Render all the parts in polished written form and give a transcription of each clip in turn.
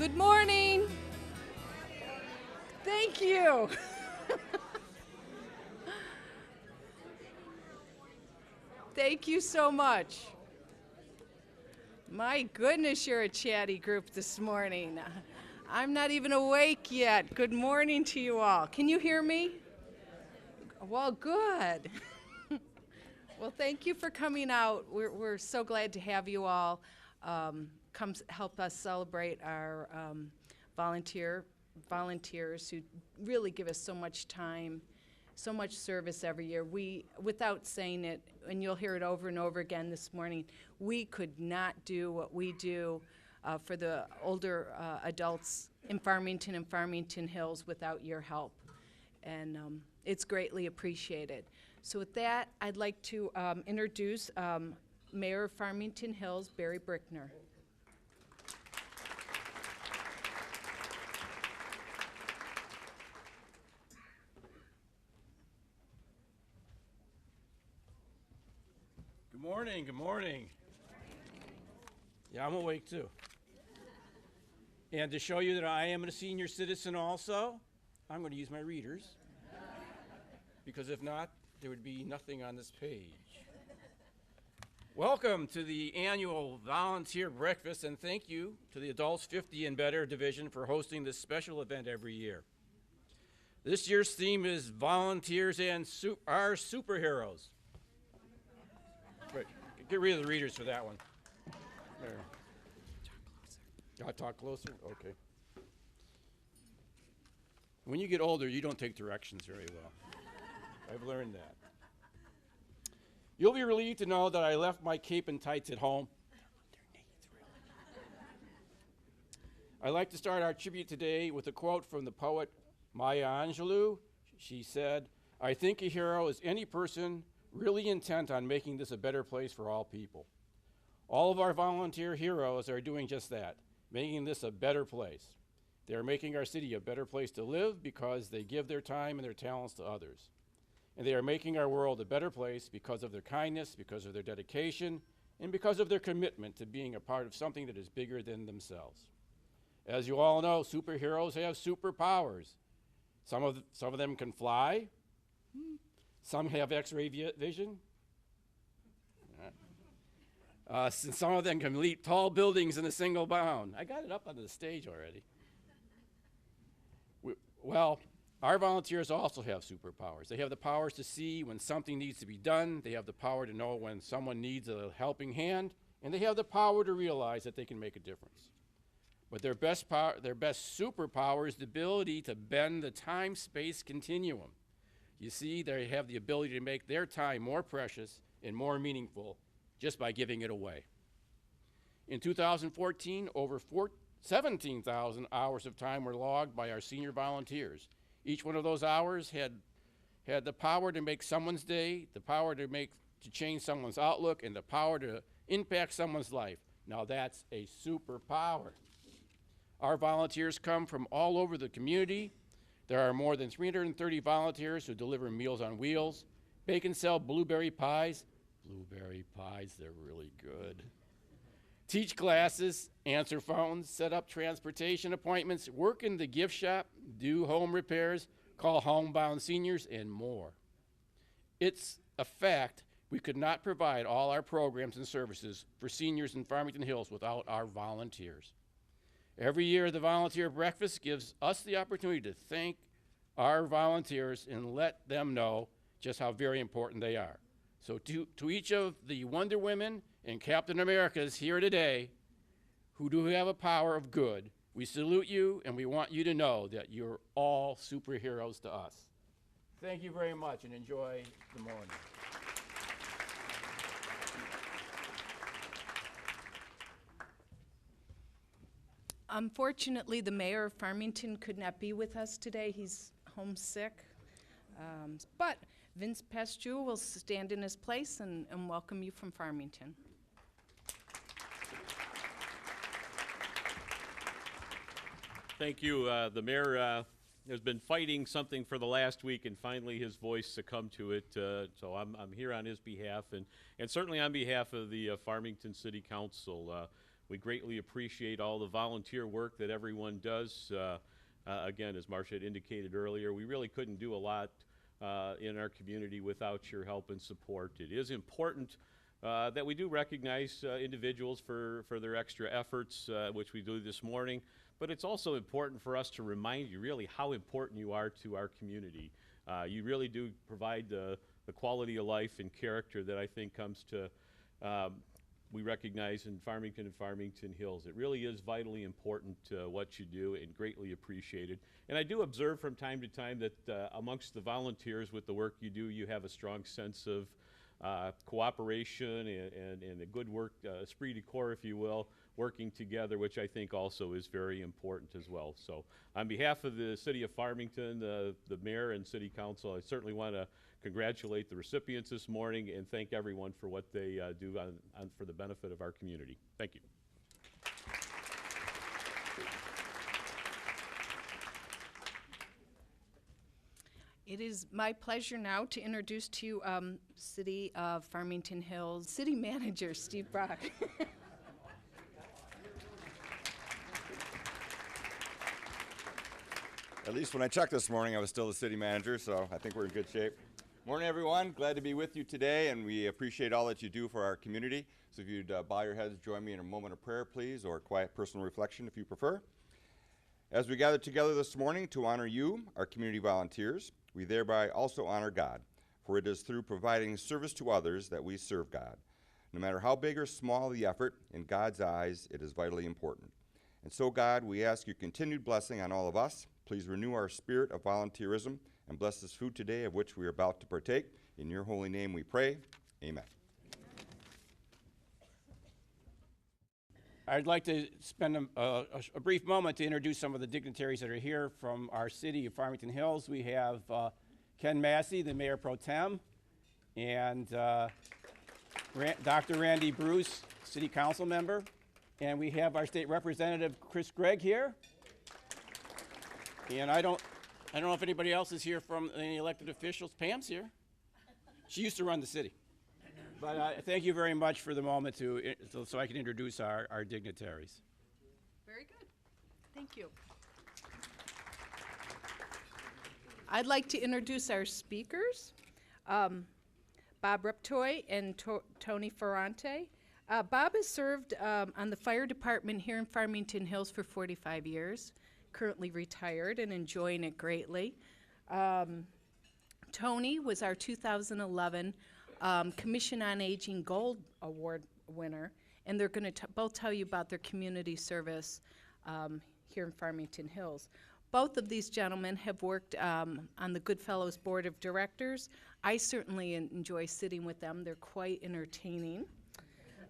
Good morning. Thank you. Thank you so much. My goodness, you're a chatty group this morning. I'm not even awake yet. Good morning to you all. Can you hear me? Well, good. Well, thank you for coming out. We're so glad to have you all come help us celebrate our volunteers who really give us so much time, so much service every year. We, without saying it, and you'll hear it over and over again this morning, we could not do what we do for the older adults in Farmington and Farmington Hills without your help. And it's greatly appreciated. So with that, I'd like to introduce Mayor of Farmington Hills, Barry Brickner. Good morning, good morning. Yeah, I'm awake too. And to show you that I am a senior citizen also, I'm going to use my readers. Because if not, there would be nothing on this page. Welcome to the annual volunteer breakfast, and thank you to the Adults 50 and Better Division for hosting this special event every year. This year's theme is Volunteers and Our Superheroes. Wait, get rid of the readers for that one. There. Talk closer? Okay. When you get older, you don't take directions very well. I've learned that. You'll be relieved to know that I left my cape and tights at home. I'd like to start our tribute today with a quote from the poet Maya Angelou. She said, "I think a hero is any person really intent on making this a better place for all people." All of our volunteer heroes are doing just that, making this a better place. They are making our city a better place to live because they give their time and their talents to others. And they are making our world a better place because of their kindness, because of their dedication, and because of their commitment to being a part of something that is bigger than themselves. As you all know, superheroes have superpowers. Some of them can fly. Some have X-ray vision. Some of them can leap tall buildings in a single bound. I got it up on the stage already. Our volunteers also have superpowers. They have the powers to see when something needs to be done. They have the power to know when someone needs a helping hand. And they have the power to realize that they can make a difference. But their best superpower is the ability to bend the time-space continuum. You see, they have the ability to make their time more precious and more meaningful just by giving it away. In 2014, over 17,000 hours of time were logged by our senior volunteers. Each one of those hours had the power to make someone's day, the power to change someone's outlook, and the power to impact someone's life. Now that's a superpower. Our volunteers come from all over the community. There are more than 330 volunteers who deliver Meals on Wheels, bake and sell blueberry pies. Blueberry pies, they're really good. Teach classes, answer phones, set up transportation appointments, work in the gift shop, do home repairs, call homebound seniors, and more. It's a fact we could not provide all our programs and services for seniors in Farmington Hills without our volunteers. Every year, the volunteer breakfast gives us the opportunity to thank our volunteers and let them know just how very important they are. So to each of the Wonder Women and Captain Americas here today who do have a power of good, we salute you and we want you to know that you're all superheroes to us. Thank you very much and enjoy the morning. Unfortunately, the mayor of Farmington could not be with us today. He's homesick. But Vince Pasteur will stand in his place and welcome you from Farmington. Thank you. The mayor has been fighting something for the last week, and finally his voice succumbed to it. So I'm here on his behalf, and certainly on behalf of the Farmington City Council. We greatly appreciate all the volunteer work that everyone does. Again, as Marcia had indicated earlier, we really couldn't do a lot in our community without your help and support. It is important that we do recognize individuals for their extra efforts, which we do this morning, but it's also important for us to remind you really how important you are to our community. You really do provide the quality of life and character that I think comes to, we recognize in Farmington and Farmington Hills. It really is vitally important what you do and greatly appreciated. And I do observe from time to time that amongst the volunteers with the work you do, you have a strong sense of cooperation and a good work, esprit de corps, if you will, working together, which I think also is very important as well. So on behalf of the City of Farmington, the Mayor and City Council, I certainly want to congratulate the recipients this morning and thank everyone for what they do for the benefit of our community. Thank you. It is my pleasure now to introduce to you City of Farmington Hills City Manager Steve Brock. At least when I checked this morning, I was still the city manager, so I think we're in good shape. Morning, everyone. Glad to be with you today, and we appreciate all that you do for our community. So if you'd bow your heads, join me in a moment of prayer, please, or quiet personal reflection if you prefer. As we gather together this morning to honor you, our community volunteers, we thereby also honor God, for it is through providing service to others that we serve God. No matter how big or small the effort, in God's eyes, it is vitally important. And so, God, we ask your continued blessing on all of us. Please renew our spirit of volunteerism and bless this food today of which we are about to partake. In your holy name we pray. Amen. I'd like to spend a brief moment to introduce some of the dignitaries that are here from our city of Farmington Hills. We have Ken Massey, the Mayor Pro Tem, and Dr. Randy Bruce, City Council member, and we have our state representative Chris Gregg here. And I don't know if anybody else is here from any elected officials. Pam's here. She used to run the city. But thank you very much for the moment so I can introduce our dignitaries. Very good. Thank you. I'd like to introduce our speakers, Bob Reptoy and Tony Ferrante. Bob has served on the fire department here in Farmington Hills for 45 years, currently retired and enjoying it greatly. Tony was our 2011 Commission on Aging Gold Award winner, and they're going to both tell you about their community service here in Farmington Hills. Both of these gentlemen have worked on the Goodfellows Board of Directors. I certainly enjoy sitting with them. They're quite entertaining.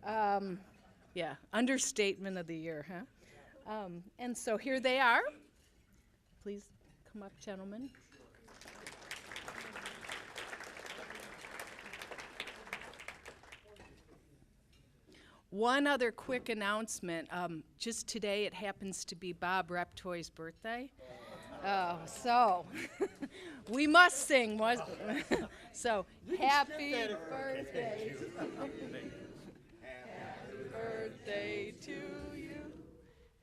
Yeah, understatement of the year, huh? And so here they are. Please come up, gentlemen. One other quick announcement. Just today, it happens to be Bob Reptoy's birthday. So we must sing. So happy birthday. Happy birthday to you.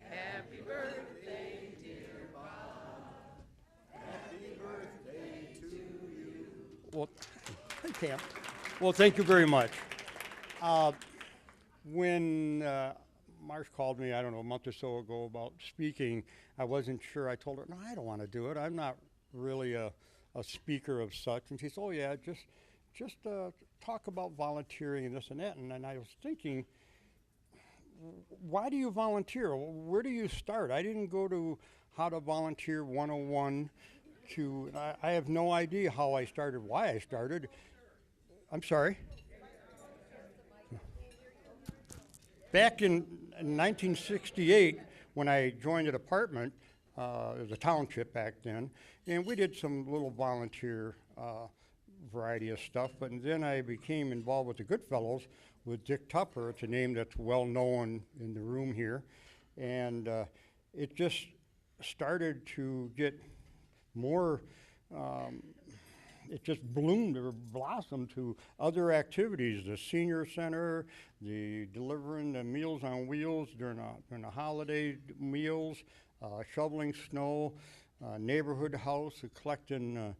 Happy birthday, dear Bob. Happy birthday to you. Well, Pam. Well, thank you very much. When Marsh called me, I don't know, a month or so ago about speaking, I wasn't sure. I told her, no, I don't want to do it. I'm not really a speaker of such. And she said, oh, yeah, just talk about volunteering and this and that. And I was thinking, why do you volunteer? Where do you start? I didn't go to How to Volunteer 101 I have no idea how I started, why I started. I'm sorry. Back in 1968, when I joined the department, it was a township back then, and we did some little volunteer variety of stuff, but then I became involved with the Goodfellows with Dick Tupper. It's a name that's well known in the room here, and it just started to get more it just bloomed or blossomed to other activities, the senior center, the delivering the Meals on Wheels during the holiday meals, shoveling snow, neighborhood house, collecting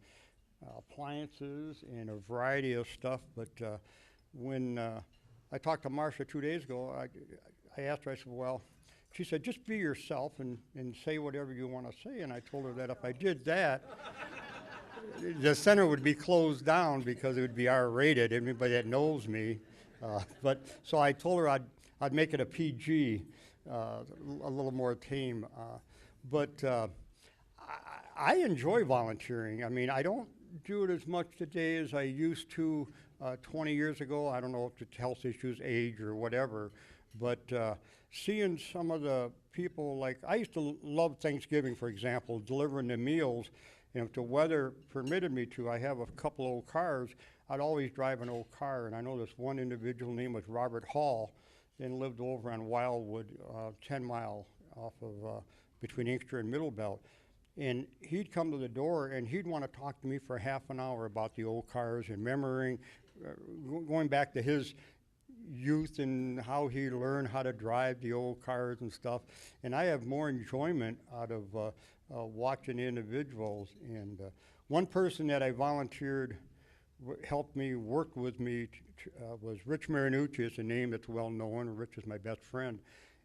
appliances and a variety of stuff. But when I talked to Marcia 2 days ago, I asked her, I said, well, she said, just be yourself and say whatever you want to say. And I told her that if I did that, the center would be closed down because it would be R-rated, anybody that knows me. But so I told her I'd make it a PG, a little more tame. But I enjoy volunteering. I mean, I don't do it as much today as I used to 20 years ago. I don't know if it's health issues, age, or whatever. But seeing some of the people, like I used to love Thanksgiving, for example, delivering the meals. And if the weather permitted me to, I have a couple old cars. I'd always drive an old car, and I know this one individual named was Robert Hall, and lived over on Wildwood, 10 mile off of between Inkster and Middlebelt. And he'd come to the door, and he'd want to talk to me for half an hour about the old cars and remembering, going back to his youth and how he learned how to drive the old cars and stuff. And I have more enjoyment out of watching individuals. And one person that I volunteered helped me, worked with me, was Rich Marinucci. It's a name that's well known. Rich is my best friend.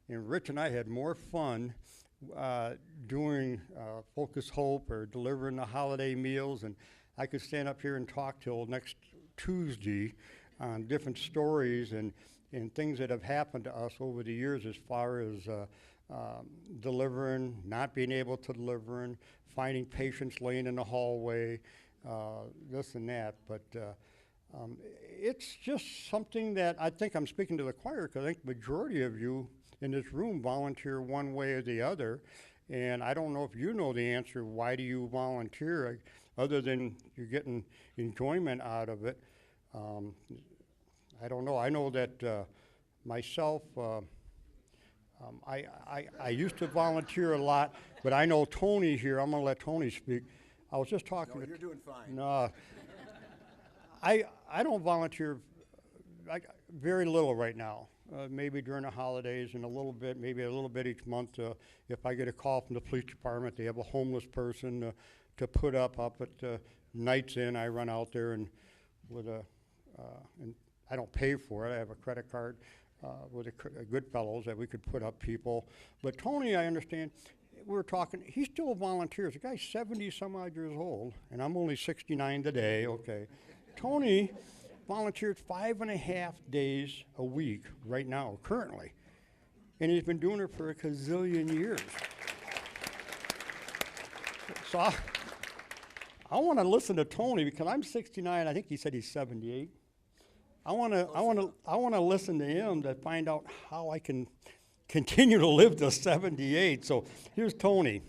And Rich and I had more fun doing Focus Hope or delivering the holiday meals. And I could stand up here and talk till next Tuesday on different stories and things that have happened to us over the years as far as delivering, not being able to deliver, finding patients laying in the hallway, this and that. But it's just something that I think I'm speaking to the choir, because I think the majority of you in this room volunteer one way or the other. And I don't know if you know the answer, why do you volunteer, other than you're getting enjoyment out of it. I don't know. I know that myself, I used to volunteer a lot, but I know Tony here. I'm going to let Tony speak. I was just talking. No, you're doing fine. No, I don't volunteer very little right now. Maybe during the holidays and maybe a little bit each month. If I get a call from the police department, they have a homeless person to put up at Nights In. I run out there and and I don't pay for it. I have a credit card with a Goodfellows that we could put up people. But Tony, I understand, we were talking, he still volunteers. The guy's 70 some odd years old, and I'm only 69 today, okay. Tony volunteered 5.5 days a week right now, currently. And he's been doing it for a gazillion years. So I want to listen to Tony, because I'm 69, I think he said he's 78. I want to listen to him to find out how I can continue to live to 78. So here's Tony.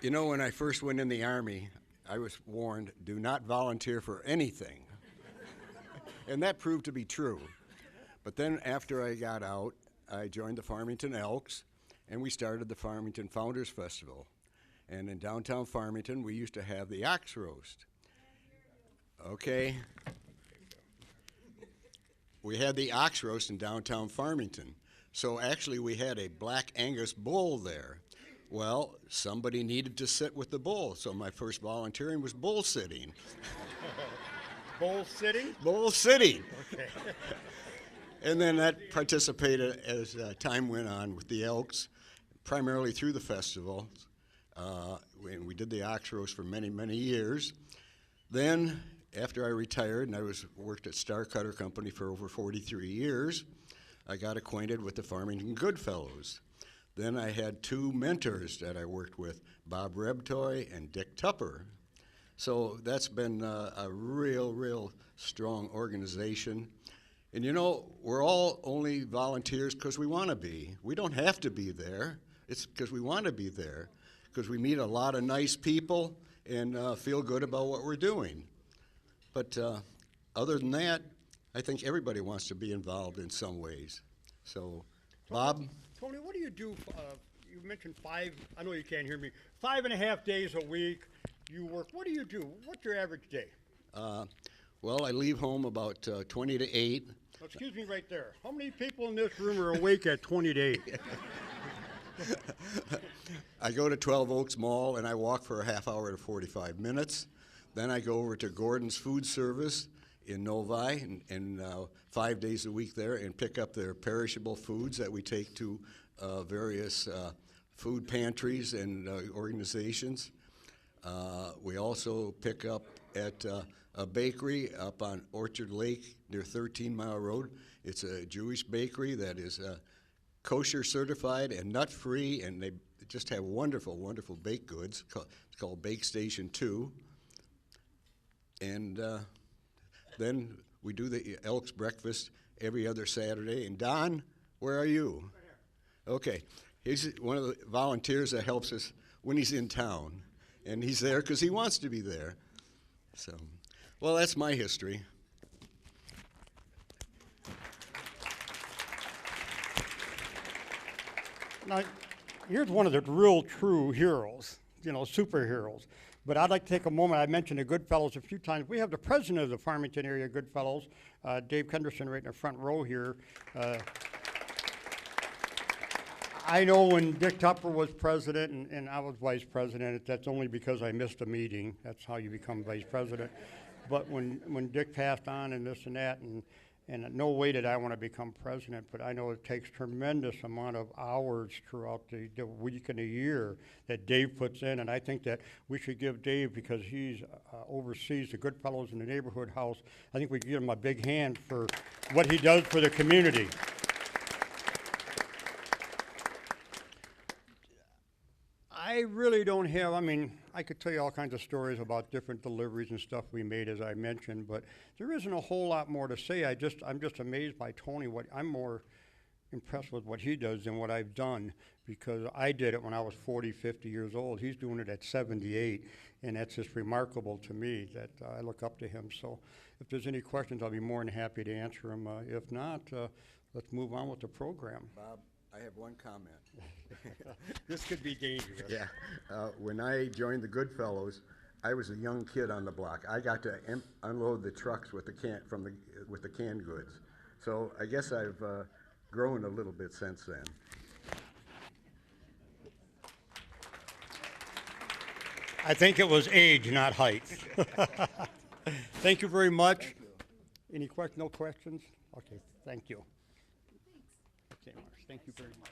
You know, when I first went in the Army, I was warned, do not volunteer for anything. And that proved to be true. But then after I got out, I joined the Farmington Elks, and we started the Farmington Founders Festival. And in downtown Farmington, we used to have the ox roast. Okay. We had the ox roast in downtown Farmington. So actually we had a Black Angus bull there. Well, somebody needed to sit with the bull, so my first volunteering was bull sitting. Bull City? Bull sitting. Okay. And then that participated as time went on with the Elks, primarily through the festival. And we did the ox roast for many, many years. Then, after I retired and I worked at Star Cutter Company for over 43 years, I got acquainted with the Farmington Goodfellows. Then I had two mentors that I worked with, Bob Rebtoy and Dick Tupper. So that's been a real strong organization. And you know, we're all only volunteers because we want to be. We don't have to be there. It's because we want to be there, because we meet a lot of nice people and feel good about what we're doing. But other than that, I think everybody wants to be involved in some ways. So, Bob? Tony, what do you do? you mentioned I know you can't hear me, 5.5 days a week you work. What do you do? What's your average day? Well, I leave home about 20 to 8. Excuse me right there. How many people in this room are awake at 20 to 8? I go to 12 Oaks Mall and I walk for a half hour to 45 minutes. Then I go over to Gordon's Food Service in Novi and 5 days a week there and pick up their perishable foods that we take to various food pantries and organizations. We also pick up at a bakery up on Orchard Lake near 13 Mile Road. It's a Jewish bakery that is kosher certified and nut free, and they just have wonderful, wonderful baked goods. It's called Bake Station 2. And then we do the Elks Breakfast every other Saturday. And Don, where are you? Okay, he's one of the volunteers that helps us when he's in town. And he's there because he wants to be there. So, well, that's my history. Now, here's one of the real true heroes, superheroes. But I'd like to take a moment. I mentioned the Goodfellows a few times. We have the president of the Farmington area Goodfellows, Dave Kenderson, right in the front row here. I know when Dick Tupper was president and I was vice president, that's only because I missed a meeting. That's how you become vice president. But when Dick passed on and this and that, and no way did I want to become president, but I know it takes tremendous amount of hours throughout the week and the year that Dave puts in, and I think that we should give Dave, because he's oversees the Goodfellows in the neighborhood house, I think we can give him a big hand for what he does for the community. I really don't have, I could tell you all kinds of stories about different deliveries and stuff we made, as I mentioned, but there isn't a whole lot more to say. I'm just amazed by Tony. I'm more impressed with what he does than what I've done, because I did it when I was 40, 50 years old. He's doing it at 78, and that's just remarkable to me that I look up to him. So if there's any questions, I'll be more than happy to answer them. If not, let's move on with the program. Bob, I have one comment. This could be dangerous. Yeah. When I joined the Goodfellows, I was a young kid on the block. I got to unload the trucks with the canned goods. So I guess I've grown a little bit since then. I think it was age, not height. Thank you very much. Thank you. Any questions? No questions? Okay, thank you. Okay, Marsh, thank you very much.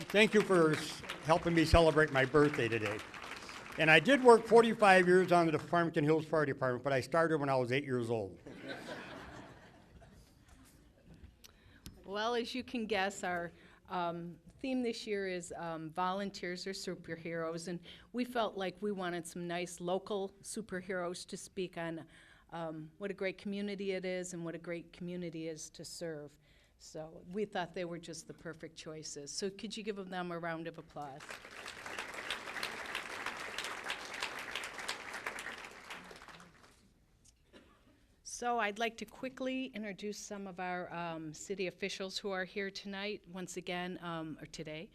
Thank you for helping me celebrate my birthday today. And I did work 45 years on the Farmington Hills Fire Department, but I started when I was 8 years old. Well, as you can guess, our theme this year is volunteers are superheroes, and we felt like we wanted some nice local superheroes to speak on what a great community it is and what a great community is to serve. So we thought they were just the perfect choices. So could you give them a round of applause? So I'd like to quickly introduce some of our city officials who are here tonight, once again, or today.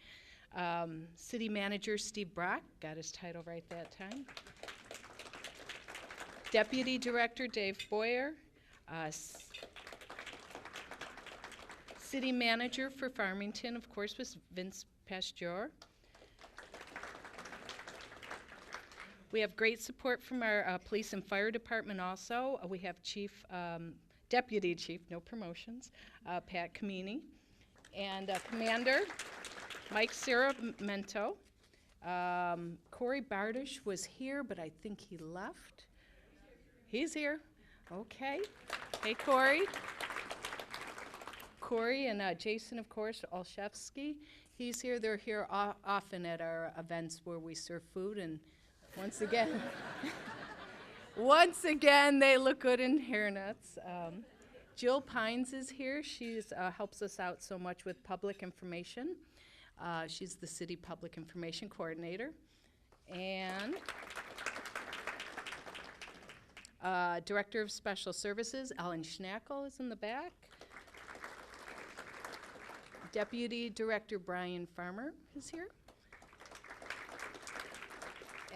City Manager Steve Brock, got his title right that time. Deputy Director Dave Boyer. City Manager for Farmington, of course, was Vince Pasteur. We have great support from our police and fire department also. We have Deputy Chief, no promotions, Pat Camini. And Commander Mike Ciaramento. Corey Bardish was here, but I think he left. He's here. Okay. Hey, Corey. Corey and Jason, of course, Olszewski. He's here. They're here often at our events where we serve food, and once again, they look good in hairnets. Jill Pines is here. She helps us out so much with public information. She's the City Public Information Coordinator. And Director of Special Services, Ellen Schnackle, is in the back. Deputy Director Brian Farmer is here.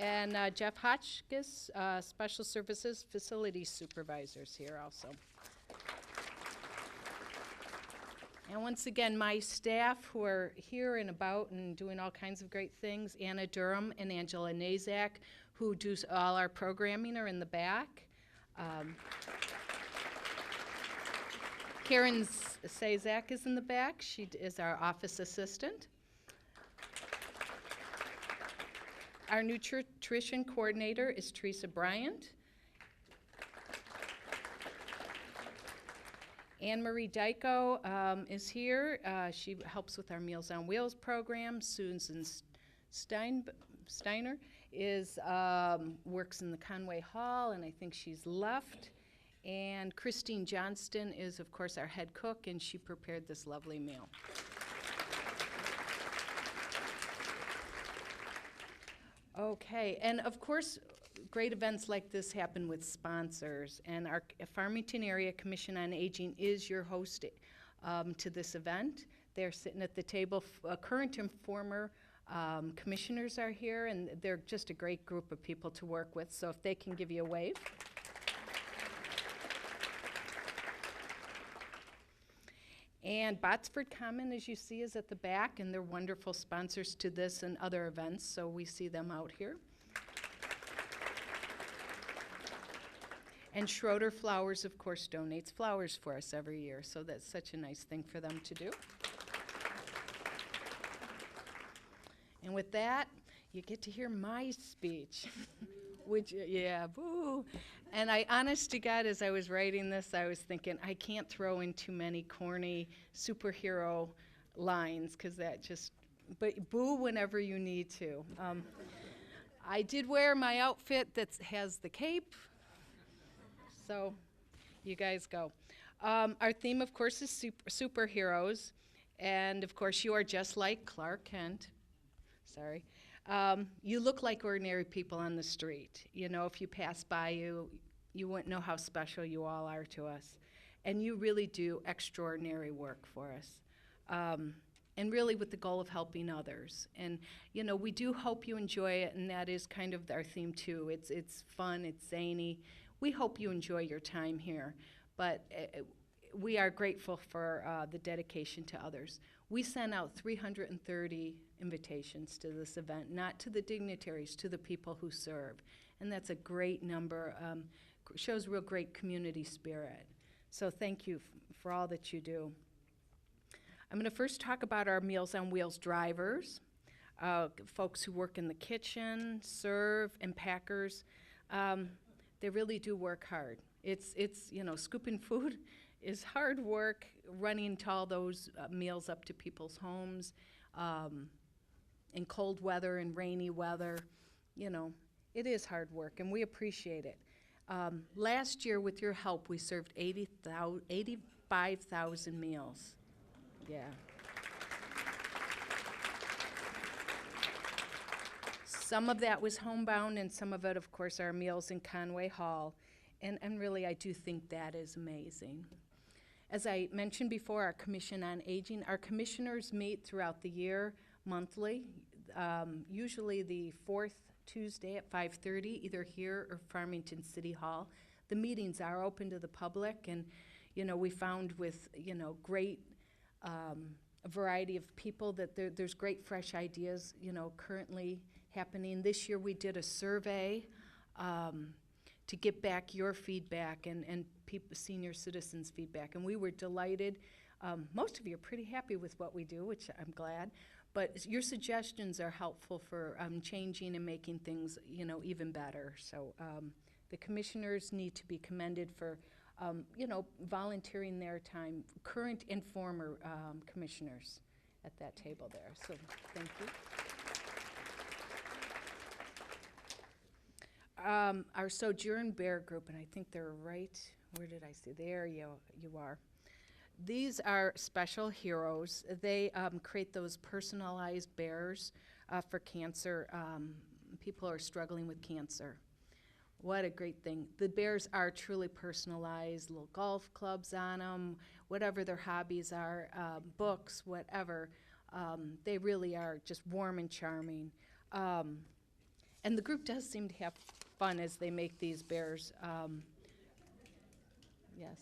And Jeff Hotchkiss, Special Services Facilities Supervisors here also. And once again, my staff who are here and about and doing all kinds of great things, Anna Durham and Angela Nazak, who do all our programming, are in the back. Karen Sazak is in the back. She is our office assistant. Our nutrition coordinator is Teresa Bryant. Anne Marie Dyko is here. She helps with our Meals on Wheels program. Susan Steiner is works in the Conway Hall, and I think she's left. And Christine Johnston is, of course, our head cook, and she prepared this lovely meal. Okay, and of course, great events like this happen with sponsors, and our Farmington Area Commission on Aging is your host to this event. They're sitting at the table. Current and former commissioners are here, and they're just a great group of people to work with, so if they can give you a wave. And Botsford Common, as you see, is at the back, and they're wonderful sponsors to this and other events, so we see them out here. And Schroeder Flowers, of course, donates flowers for us every year, so that's such a nice thing for them to do. And with that, you get to hear my speech. Yeah, boo. And I, honest to God, as I was writing this, I was thinking, I can't throw in too many corny superhero lines, because that just, but boo whenever you need to. I did wear my outfit that has the cape, so you guys go. Our theme, of course, is superheroes, and of course, you are just like Clark Kent. Sorry. You look like ordinary people on the street. You know, if you pass by you wouldn't know how special you all are to us. And you really do extraordinary work for us. And really with the goal of helping others. And, you know, we do hope you enjoy it, and that is kind of our theme too. It's fun, it's zany. We hope you enjoy your time here. But we are grateful for the dedication to others. We sent out 330 invitations to this event, not to the dignitaries, to the people who serve. And that's a great number, shows real great community spirit. So thank you for all that you do. I'm going to first talk about our Meals on Wheels drivers, folks who work in the kitchen, serve, and packers. They really do work hard. It's you know, scooping food is hard work, running to all those meals up to people's homes in cold weather and rainy weather. You know, it is hard work, and we appreciate it. Last year, with your help, we served 85,000 meals. Yeah. Some of that was homebound, and some of it, of course, are meals in Conway Hall. And really, I do think that is amazing. As I mentioned before, our Commission on Aging, our commissioners meet throughout the year monthly, usually the fourth Tuesday at 5:30, either here or Farmington City Hall. The meetings are open to the public, and, you know, we found with, you know, great a variety of people that there's great fresh ideas, you know, currently happening. This year we did a survey to get back your feedback and senior citizens' feedback, and we were delighted. Most of you are pretty happy with what we do, which I'm glad, but your suggestions are helpful for changing and making things, you know, even better. So the commissioners need to be commended for, you know, volunteering their time, current and former commissioners at that table there. So thank you. Our Sojourn Bear Group, and I think they're right, where did I see? There you are. These are special heroes. They create those personalized bears for cancer, people who are struggling with cancer. What a great thing. The bears are truly personalized, little golf clubs on them, whatever their hobbies are, books, whatever. They really are just warm and charming. And the group does seem to have fun as they make these bears. Yes.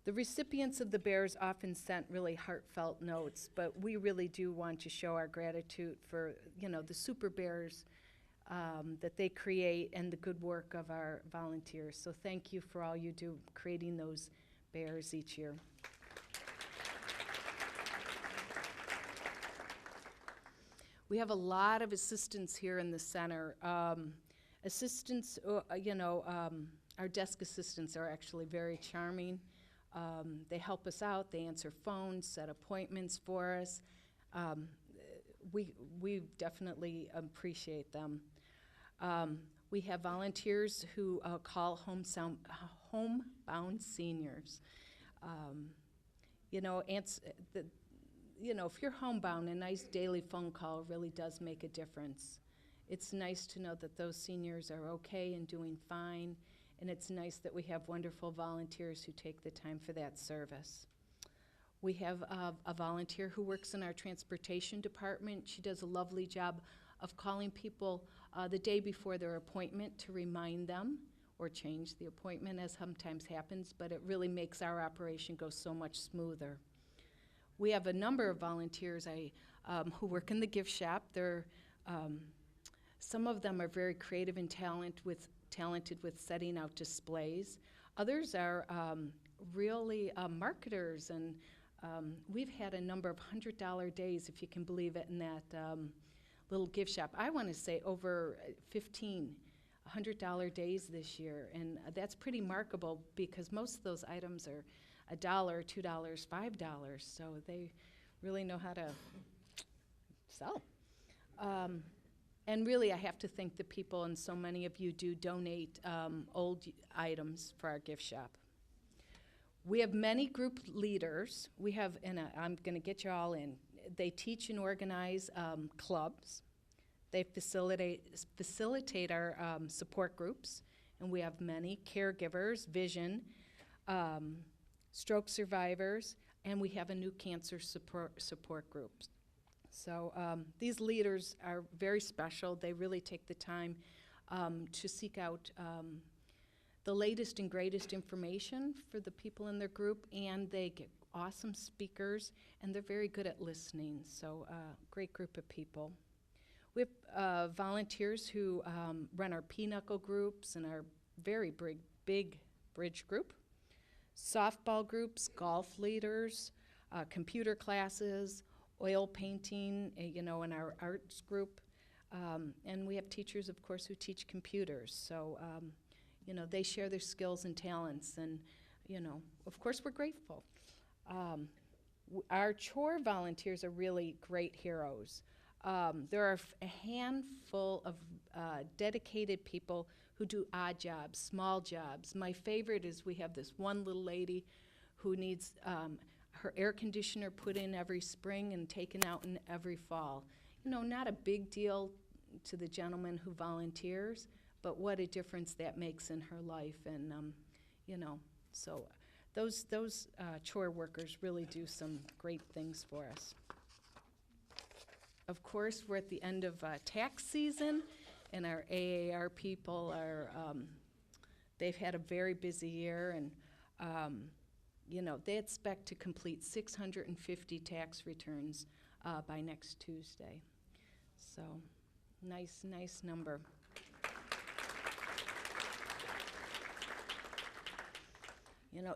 The recipients of the bears often sent really heartfelt notes, but we really do want to show our gratitude for, the super bears that they create and the good work of our volunteers. So thank you for all you do creating those bears each year. We have a lot of assistants here in the center. Assistants, our desk assistants are actually very charming. They help us out, they answer phones, set appointments for us. We definitely appreciate them. We have volunteers who call homebound seniors. If you're homebound, a nice daily phone call really does make a difference. It's nice to know that those seniors are okay and doing fine, and it's nice that we have wonderful volunteers who take the time for that service. We have a volunteer who works in our transportation department. She does a lovely job of calling people the day before their appointment to remind them or change the appointment, as sometimes happens, but it really makes our operation go so much smoother. We have a number of volunteers who work in the gift shop. Some of them are very creative and talented with setting out displays. Others are really marketers, and we've had a number of $100 days, if you can believe it, in that little gift shop. I want to say over 15 $100 days this year, and that's pretty remarkable because most of those items are $1, $2, $5, so they really know how to sell. And really, I have to thank the people, and so many of you do donate old items for our gift shop. We have many group leaders. We have, and I'm going to get you all in. They teach and organize clubs. They facilitate our support groups, and we have many caregivers, vision, stroke survivors, and we have a new cancer support group. So these leaders are very special. They really take the time to seek out the latest and greatest information for the people in their group, and they get awesome speakers, and they're very good at listening. So great group of people. We have volunteers who run our pinochle groups and our very big bridge group, softball groups, golf leaders, computer classes, oil painting, in our arts group. And we have teachers, of course, who teach computers. So, they share their skills and talents. And, of course, we're grateful. Our chore volunteers are really great heroes. There are a handful of dedicated people who do odd jobs, small jobs. My favorite is we have this one little lady who needs her air conditioner put in every spring and taken out in every fall. Not a big deal to the gentleman who volunteers, but what a difference that makes in her life. And, so those chore workers really do some great things for us. Of course, we're at the end of tax season, and our AAR people they've had a very busy year, and they expect to complete 650 tax returns by next Tuesday. So, nice number.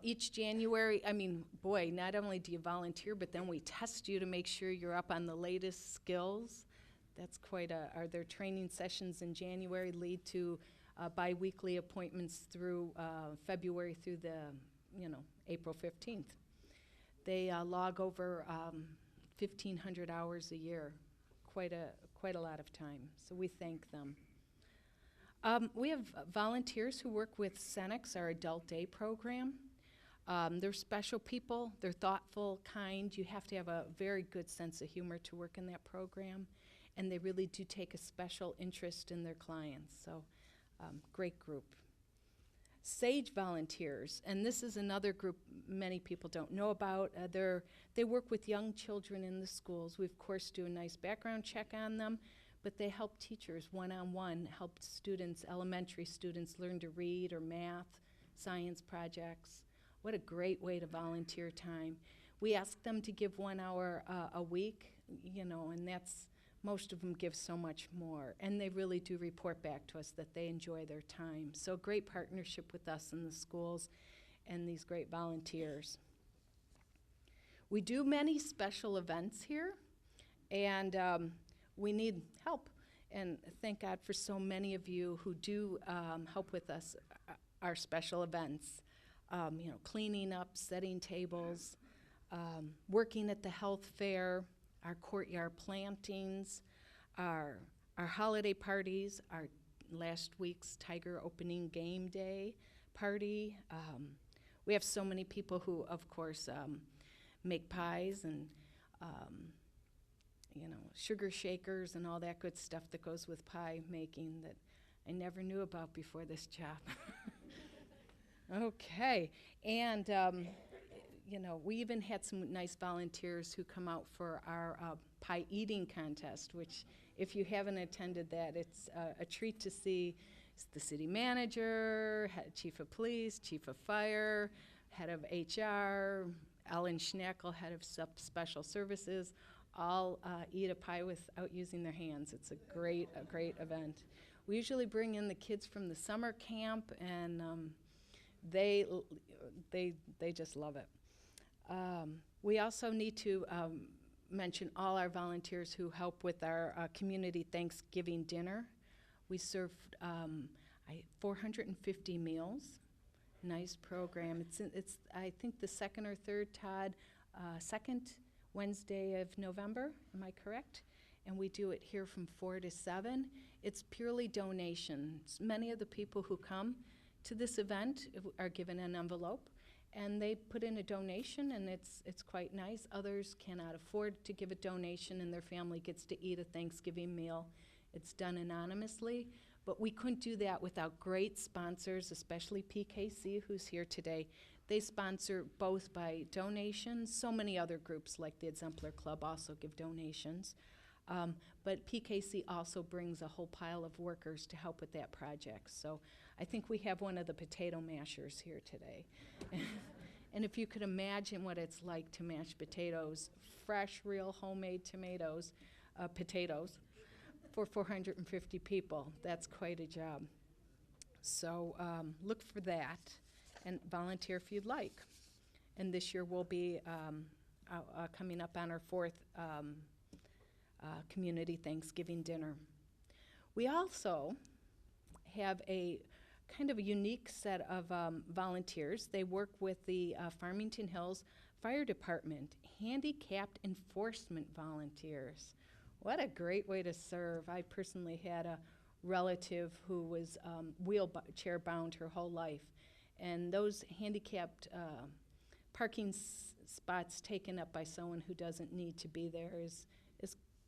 Each January, not only do you volunteer, but then we test you to make sure you're up on the latest skills. That's quite their training sessions in January lead to bi-weekly appointments through February through the, April 15th. They log over 1,500 hours a year, quite a lot of time, so we thank them. We have volunteers who work with Senex, our adult day program. They're special people, they're thoughtful, kind. You have to have a very good sense of humor to work in that program, and they really do take a special interest in their clients, so great group. SAGE volunteers, and this is another group many people don't know about. They work with young children in the schools. We, of course, do a nice background check on them, but they help teachers one-on-one, help students, elementary students, learn to read or math, science projects. What a great way to volunteer time. We ask them to give 1 hour a week, you know, and most of them give so much more. And they really do report back to us that they enjoy their time. So great partnership with us in the schools and these great volunteers. We do many special events here, and we need help. And thank God for so many of you who do help with us, our special events. You know, cleaning up, setting tables, working at the health fair, our courtyard plantings, our holiday parties, our last week's Tiger opening game day party. We have so many people who, of course, make pies and, you know, sugar shakers and all that good stuff that goes with pie making that I never knew about before this job. Okay, and you know, we even had some nice volunteers who come out for our pie eating contest, which if you haven't attended that, it's a treat to see. It's the city manager, chief of police, chief of fire, head of HR, Ellen Schnackle, head of special services, all eat a pie without using their hands. It's a great event. We usually bring in the kids from the summer camp, and they just love it. We also need to mention all our volunteers who help with our community Thanksgiving dinner. We serve 450 meals. Nice program. It's I think the second or third, Todd, second Wednesday of November. Am I correct? And we do it here from 4 to 7. It's purely donations. Many of the people who come to this event are given an envelope, and they put in a donation, and it's quite nice. Others cannot afford to give a donation, and their family gets to eat a Thanksgiving meal. It's done anonymously, but we couldn't do that without great sponsors, especially PKC, who's here today. They sponsor both by donations. So many other groups like the Exemplar Club also give donations. But PKC also brings a whole pile of workers to help with that project. So I think we have one of the potato mashers here today. And if you could imagine what it's like to mash potatoes, fresh, real homemade potatoes, for 450 people, that's quite a job. So look for that and volunteer if you'd like. And this year we'll be coming up on our 4th community Thanksgiving dinner. We also have a kind of a unique set of volunteers. They work with the Farmington Hills Fire Department, handicapped enforcement volunteers. What a great way to serve. I personally had a relative who was wheelchair bound her whole life, and those handicapped parking spots taken up by someone who doesn't need to be there is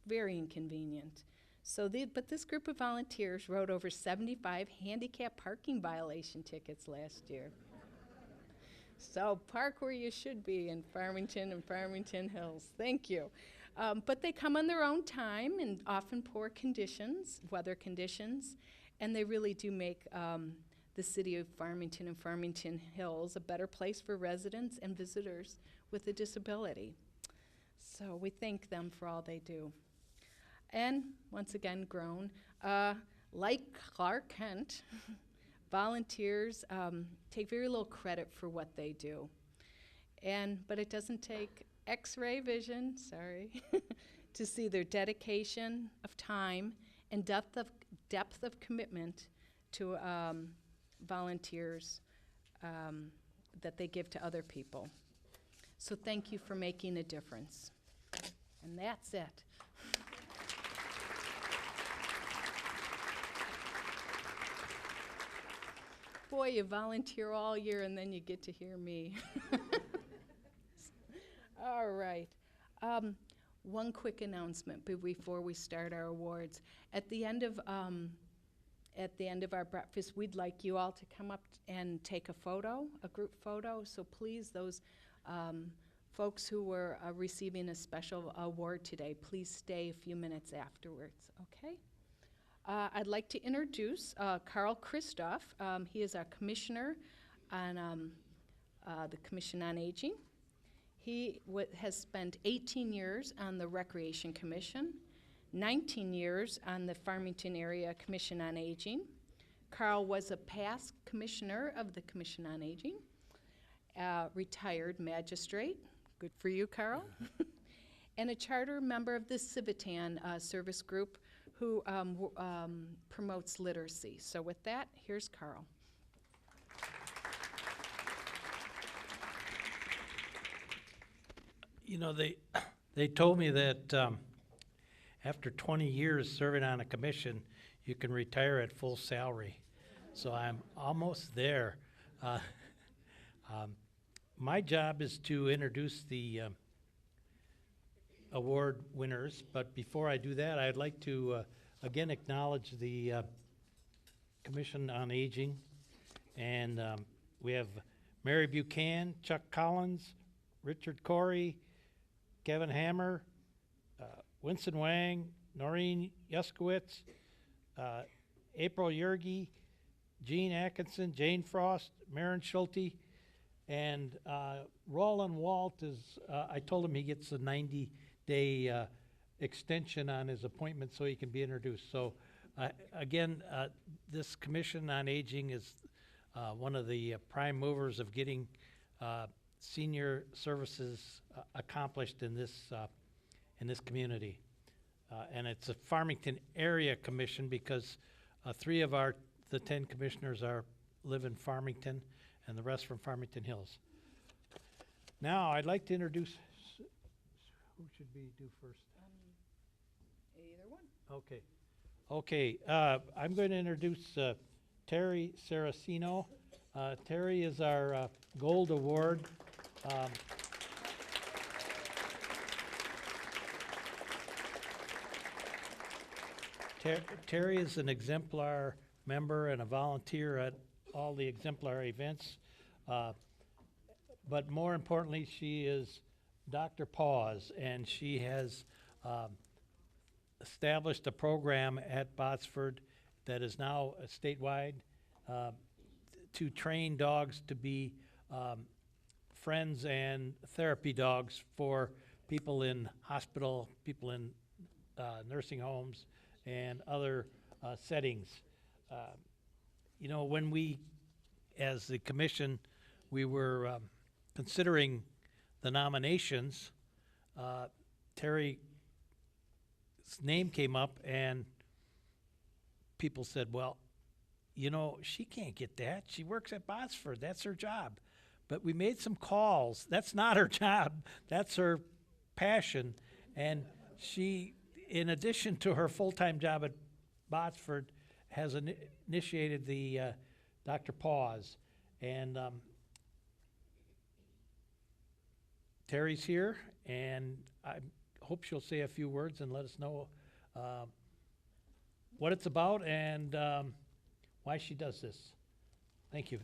very inconvenient. So but this group of volunteers wrote over 75 handicap parking violation tickets last year. So park where you should be in Farmington and Farmington Hills. Thank you. But they come on their own time in often poor conditions, weather conditions, and they really do make the city of Farmington and Farmington Hills a better place for residents and visitors with a disability. So we thank them for all they do. And once again, grown, like Clark Kent, volunteers take very little credit for what they do. But it doesn't take X-ray vision, to see their dedication of time and depth of commitment to volunteers that they give to other people. So thank you for making a difference. And that's it. Boy, you volunteer all year and then you get to hear me. All right. One quick announcement before we start our awards. At the end of our breakfast, we'd like you all to come up and take a photo, a group photo. So please, those folks who were receiving a special award today, please stay a few minutes afterwards, okay? I'd like to introduce Carl Christoph. He is our commissioner on the Commission on Aging. He has spent 18 years on the Recreation Commission, 19 years on the Farmington Area Commission on Aging. Carl was a past commissioner of the Commission on Aging, retired magistrate, good for you, Carl, and a charter member of the Civitan service group who promotes literacy. So with that, here's Carl. You know, they told me that after 20 years serving on a commission, you can retire at full salary. So I'm almost there. My job is to introduce the award winners, but before I do that, I'd like to again acknowledge the Commission on Aging. And we have Mary Buchanan, Chuck Collins, Richard Corey, Kevin Hammer, Winston Wang, Noreen Yuskowitz, April Yergi, Jean Atkinson, Jane Frost, Maren Schulte, and Roland Walt is, I told him he gets a 90-day extension on his appointment so he can be introduced. So again, this Commission on Aging is one of the prime movers of getting senior services accomplished in this community. And it's a Farmington Area Commission because 3 of the 10 commissioners live in Farmington and the rest from Farmington Hills. Now I'd like to introduce, who should we do first? Either one. Okay. Okay, I'm going to introduce Terry Saracino. Terry is our Gold Award. Terry is an exemplar member and a volunteer at all the exemplar events. But more importantly, she is Dr. Paws, and she has established a program at Botsford that is now statewide to train dogs to be friends and therapy dogs for people in hospital, people in nursing homes, and other settings. You know, when we, as the commission, we were considering the nominations, Terry's name came up and people said, well, you know, she can't get that. She works at Botsford. That's her job. But we made some calls. That's not her job. That's her passion. And she, in addition to her full-time job at Botsford, has initiated the Dr. Paws. And Terry's here, and I hope she'll say a few words and let us know what it's about and why she does this. Thank you.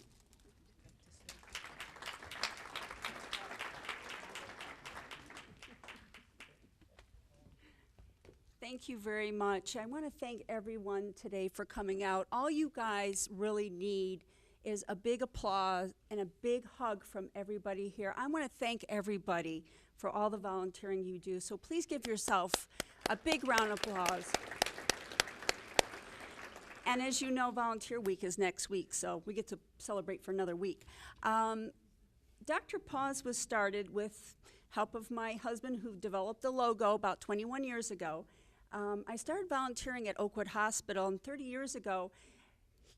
Thank you very much. I want to thank everyone today for coming out. All you guys really need is a big applause and a big hug from everybody here. I want to thank everybody for all the volunteering you do, so please give yourself a big round of applause. And as you know, Volunteer Week is next week, so we get to celebrate for another week. Dr. Paws was started with help of my husband, who developed the logo about 21 years ago. I started volunteering at Oakwood Hospital, and 30 years ago,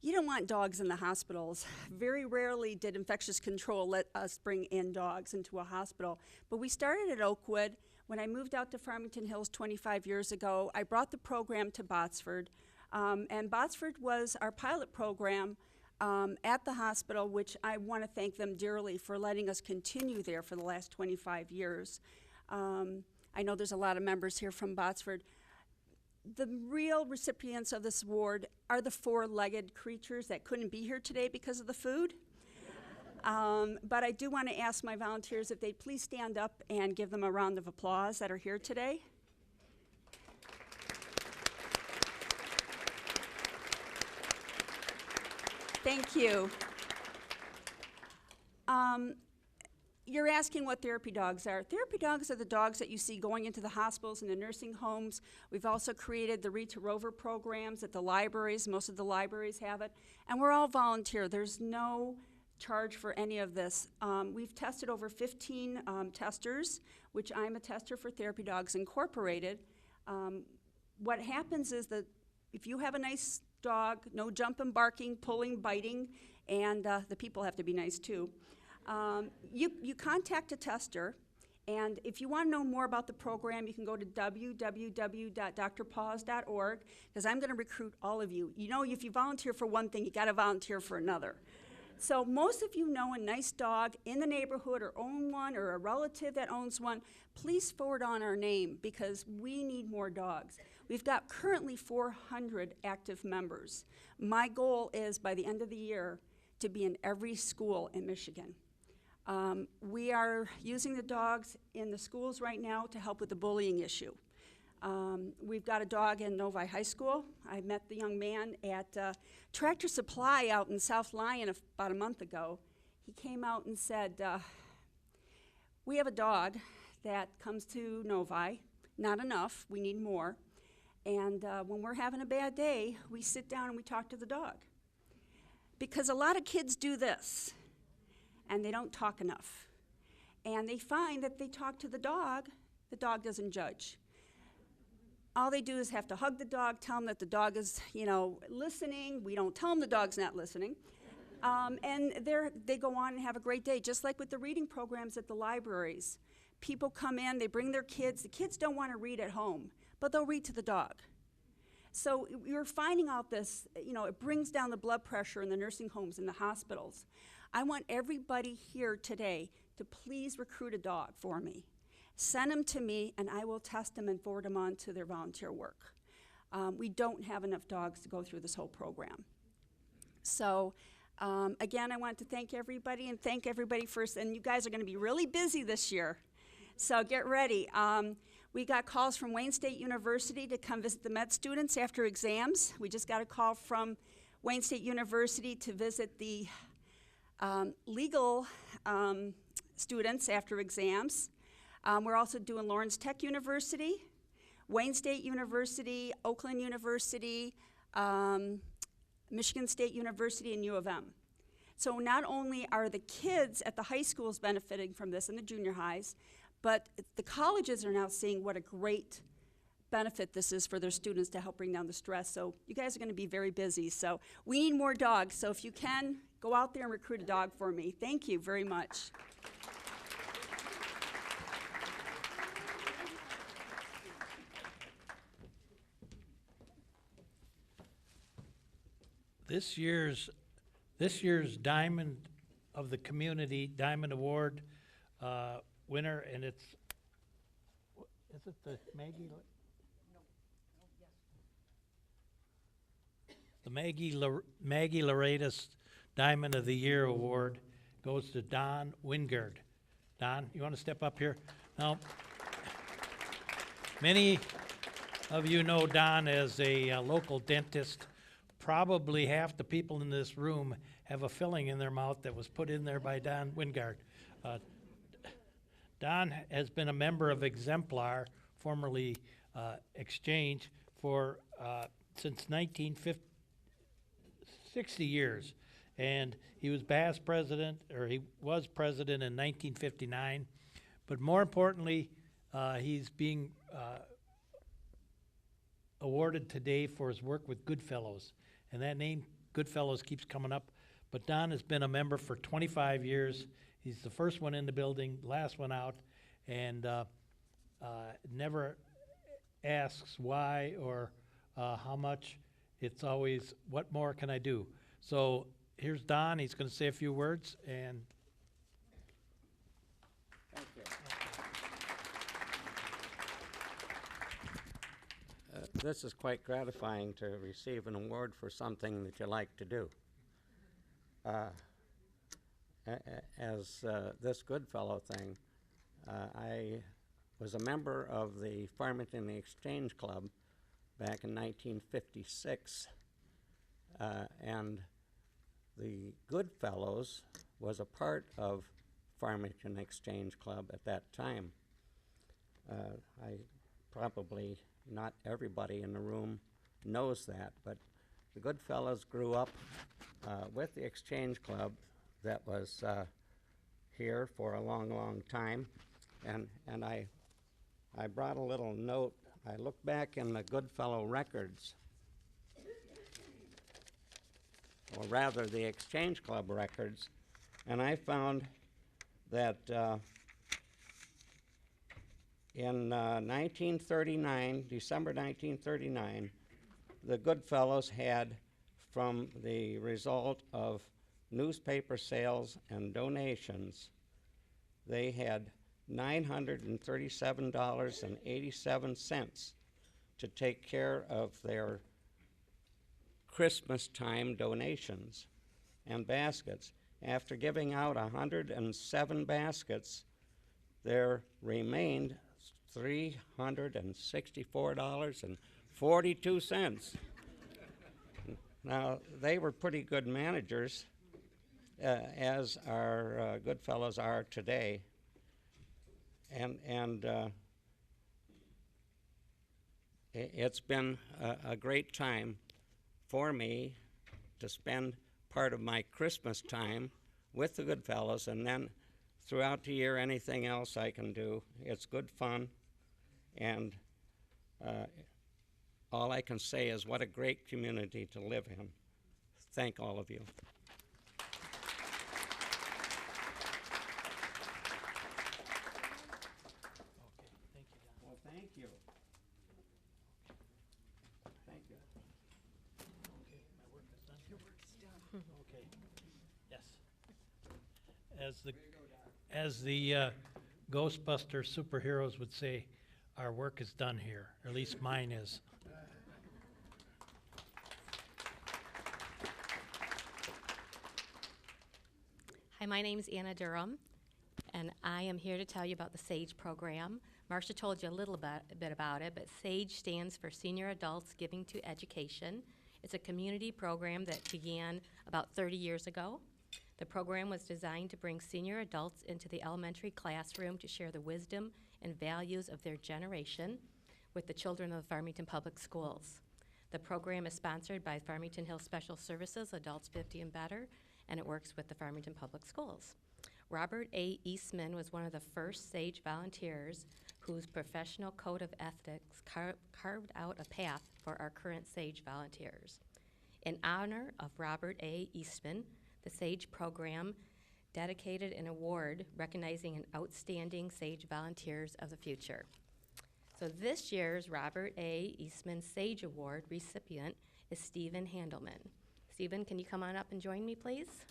you don't want dogs in the hospitals. Very rarely did infectious control let us bring in dogs into a hospital. But we started at Oakwood. When I moved out to Farmington Hills 25 years ago, I brought the program to Botsford. And Botsford was our pilot program at the hospital, which I want to thank them dearly for letting us continue there for the last 25 years. I know there's a lot of members here from Botsford. The real recipients of this award are the 4-legged creatures that couldn't be here today because of the food. But I do want to ask my volunteers if they'd please stand up and give them a round of applause that are here today. Thank you. You're asking what therapy dogs are. Therapy dogs are the dogs that you see going into the hospitals and the nursing homes. We've also created the Read to Rover programs at the libraries. Most of the libraries have it. And we're all volunteer. There's no charge for any of this. We've tested over 15 testers, which I'm a tester for Therapy Dogs Incorporated. What happens is that if you have a nice dog, no jumping, barking, pulling, biting, and the people have to be nice too. You contact a tester, and if you want to know more about the program, you can go to www.drpaws.org, because I'm going to recruit all of you. You know, if you volunteer for one thing, you got to volunteer for another. So most of you know a nice dog in the neighborhood or own one, or a relative that owns one. Please forward on our name, because we need more dogs. We've got currently 400 active members. My goal is by the end of the year to be in every school in Michigan. We are using the dogs in the schools right now to help with the bullying issue. We've got a dog in Novi High School. I met the young man at Tractor Supply out in South Lyon about a month ago. He came out and said, we have a dog that comes to Novi, not enough, we need more. And when we're having a bad day, we sit down and we talk to the dog. Because a lot of kids do this, and they don't talk enough. And they find that they talk to the dog doesn't judge. All they do is have to hug the dog, tell them that the dog is, listening. We don't tell them the dog's not listening. And they go on and have a great day, just like with the reading programs at the libraries. People come in, they bring their kids. The kids don't want to read at home, but they'll read to the dog. So you're finding out this, it brings down the blood pressure in the nursing homes and the hospitals. I want everybody here today to please recruit a dog for me. Send them to me, and I will test them and forward them on to their volunteer work. We don't have enough dogs to go through this whole program. So again, I want to thank everybody and thank everybody first. And you guys are going to be really busy this year, so get ready. We got calls from Wayne State University to come visit the med students after exams. We just got a call from Wayne State University to visit the legal students after exams. We're also doing Lawrence Tech University, Wayne State University, Oakland University, Michigan State University, and U of M. So not only are the kids at the high schools benefiting from this and the junior highs, but the colleges are now seeing what a great benefit this is for their students to help bring down the stress. So you guys are going to be very busy. So we need more dogs. So if you can, go out there and recruit a dog for me. Thank you very much. This year's Diamond of the Community Diamond Award winner, and is it the Maggie? The Maggie Loretta's Diamond of the Year Award goes to Don Wingard. Don, you want to step up here? Now, many of you know Don as a local dentist. Probably half the people in this room have a filling in their mouth that was put in there by Don Wingard. Don has been a member of Exemplar, formerly Exchange, for since 60 years. And he was past president, or he was president in 1959. But more importantly, he's being awarded today for his work with Goodfellows. And that name, Goodfellows, keeps coming up. But Don has been a member for 25 years. He's the first one in the building, last one out, and never asks why or how much. It's always, what more can I do? So here's Don. He's going to say a few words. And Thank you. This is quite gratifying to receive an award for something that you like to do. as this Goodfellow thing, I was a member of the Farmington Exchange Club back in 1956, and the Goodfellows was a part of Farmington Exchange Club at that time. I probably, not everybody in the room knows that, but the Goodfellows grew up with the Exchange Club that was here for a long, long time, and I brought a little note. I looked back in the Goodfellow records, or rather the Exchange Club records, and I found that in 1939, December 1939, the Goodfellows had, from the result of newspaper sales and donations, they had $937.87 to take care of their Christmas time donations and baskets. After giving out 107 baskets, there remained $364.42. Now, they were pretty good managers, as our Goodfellows are today. And it's been a great time for me to spend part of my Christmas time with the Goodfellows, and then throughout the year, anything else I can do. It's good fun, and all I can say is what a great community to live in. Thank all of you. Well, thank you. Thank you. Okay, my work is done. Your work is done. Okay, yes. As the Ghostbuster superheroes would say, our work is done here, or at least mine is. Hi, my name is Anna Durham, and I am here to tell you about the SAGE program. Marcia told you a little bit about it, but SAGE stands for Senior Adults Giving to Education. It's a community program that began about 30 years ago. The program was designed to bring senior adults into the elementary classroom to share the wisdom and values of their generation with the children of the Farmington Public Schools. The program is sponsored by Farmington Hills Special Services, Adults 50 and Better, and it works with the Farmington Public Schools. Robert A. Eastman was one of the first SAGE volunteers whose professional code of ethics carved out a path for our current SAGE volunteers. In honor of Robert A. Eastman, the SAGE program dedicated an award recognizing an outstanding SAGE volunteers of the future. So this year's Robert A. Eastman SAGE Award recipient is Stephen Handelman. Stephen, can you come on up and join me, please?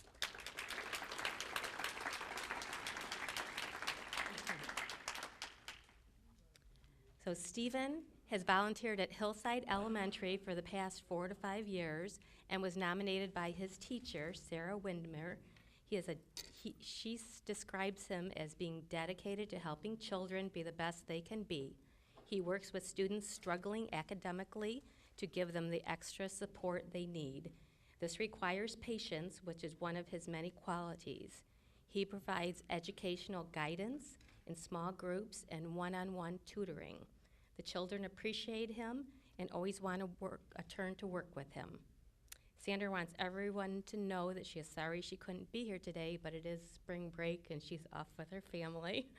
So Stephen has volunteered at Hillside Elementary for the past 4 to 5 years and was nominated by his teacher, Sarah Windmer. She describes him as being dedicated to helping children be the best they can be. He works with students struggling academically to give them the extra support they need. This requires patience, which is one of his many qualities. He provides educational guidance in small groups and one-on-one tutoring. The children appreciate him and always want to turn to work with him. Sandra wants everyone to know that she is sorry she couldn't be here today, but it is spring break and she's off with her family.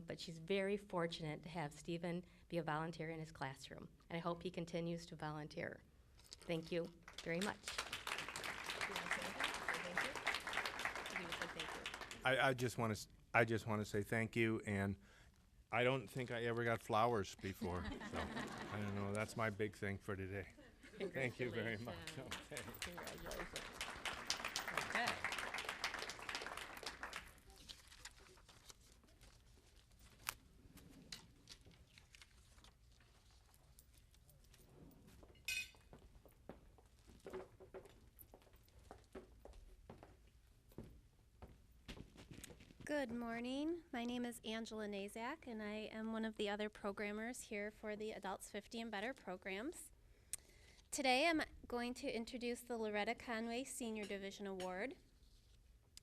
But she's very fortunate to have Stephen be a volunteer in his classroom, and I hope he continues to volunteer. Thank you very much. I just want to say thank you, and I don't think I ever got flowers before. So I don't know. That's my big thing for today. Thank you very much. Okay. Congratulations. Okay. Good morning. My name is Angela Nazak, and I am one of the other programmers here for the Adults 50 and Better programs. Today I'm going to introduce the Loretta Conway Senior Division Award.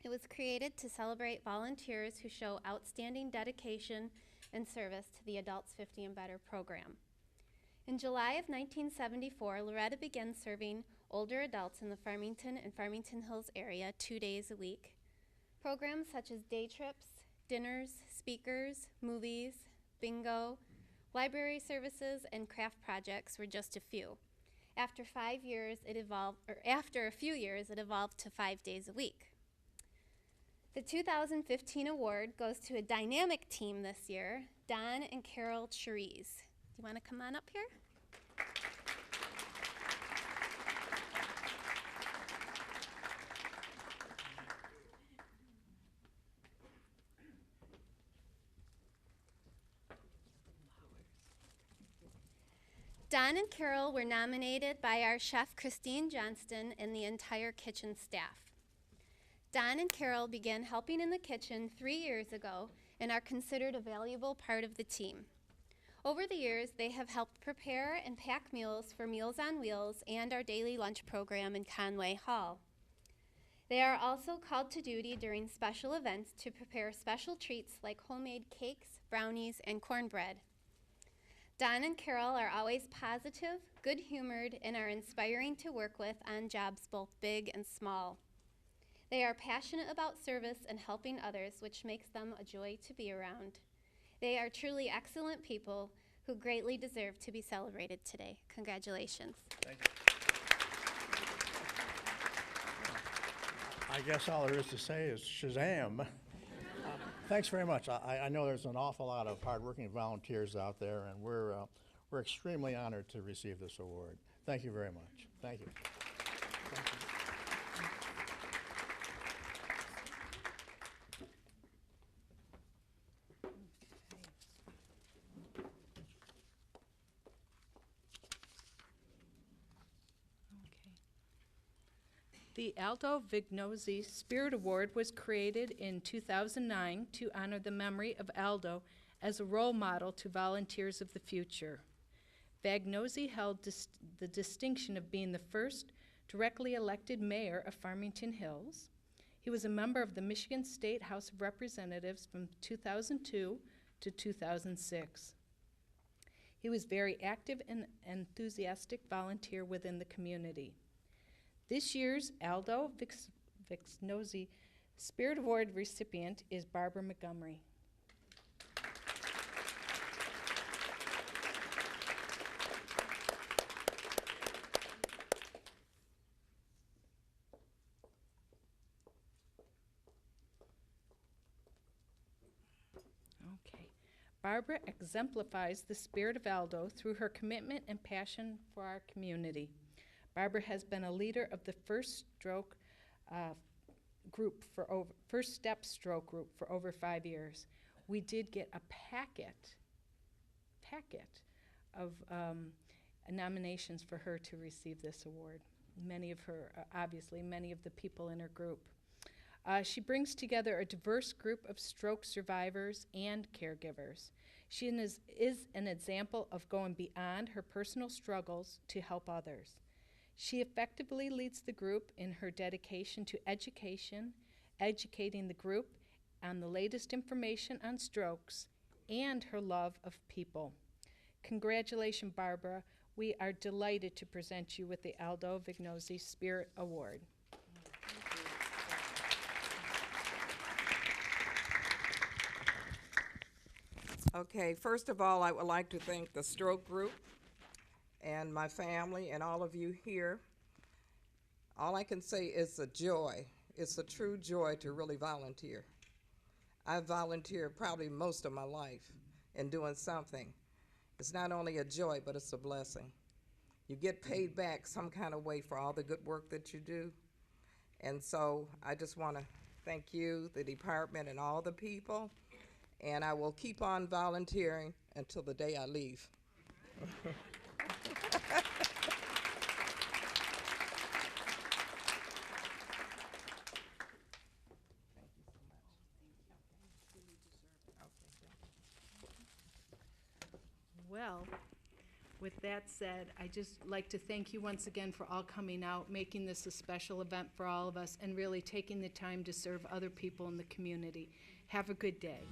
It was created to celebrate volunteers who show outstanding dedication and service to the Adults 50 and Better program. In July of 1974, Loretta began serving older adults in the Farmington and Farmington Hills area 2 days a week. Programs such as day trips, dinners, speakers, movies, bingo, library services, and craft projects were just a few. After a few years, it evolved to 5 days a week. The 2015 award goes to a dynamic team this year, Don and Carol Cherise. Do you want to come on up here? Don and Carol were nominated by our chef, Christine Johnston, and the entire kitchen staff. Don and Carol began helping in the kitchen 3 years ago and are considered a valuable part of the team. Over the years, they have helped prepare and pack meals for Meals on Wheels and our daily lunch program in Conway Hall. They are also called to duty during special events to prepare special treats like homemade cakes, brownies, and cornbread. Don and Carol are always positive, good-humored, and are inspiring to work with on jobs both big and small. They are passionate about service and helping others, which makes them a joy to be around. They are truly excellent people who greatly deserve to be celebrated today. Congratulations. Thank you. I guess all there is to say is Shazam. Thanks very much. I know there's an awful lot of hardworking volunteers out there, and we're extremely honored to receive this award. Thank you very much. Thank you. Thank you. The Aldo Vignosi Spirit Award was created in 2009 to honor the memory of Aldo as a role model to volunteers of the future. Vignosi held the distinction of being the first directly elected mayor of Farmington Hills. He was a member of the Michigan State House of Representatives from 2002 to 2006. He was very active and enthusiastic volunteer within the community. This year's Aldo Vignosi Spirit Award recipient is Barbara Montgomery. Okay. Barbara exemplifies the spirit of Aldo through her commitment and passion for our community. Barbara has been a leader of the First Step Stroke group for over 5 years. We did get a packet of nominations for her to receive this award. Many of the people in her group. She brings together a diverse group of stroke survivors and caregivers. She is an example of going beyond her personal struggles to help others. She effectively leads the group in her dedication to education, educating the group on the latest information on strokes, and her love of people. Congratulations, Barbara. We are delighted to present you with the Aldo Vignosi Spirit Award. Okay, first of all, I would like to thank the stroke group and my family and all of you here. All I can say is a joy. It's a true joy to really volunteer. I've volunteered probably most of my life in doing something. It's not only a joy, but it's a blessing. You get paid back some kind of way for all the good work that you do. And so I just want to thank you, the department, and all the people. And I will keep on volunteering until the day I leave. Well, with that said, I just like to thank you once again for all coming out, making this a special event for all of us, and really taking the time to serve other people in the community. Have a good day.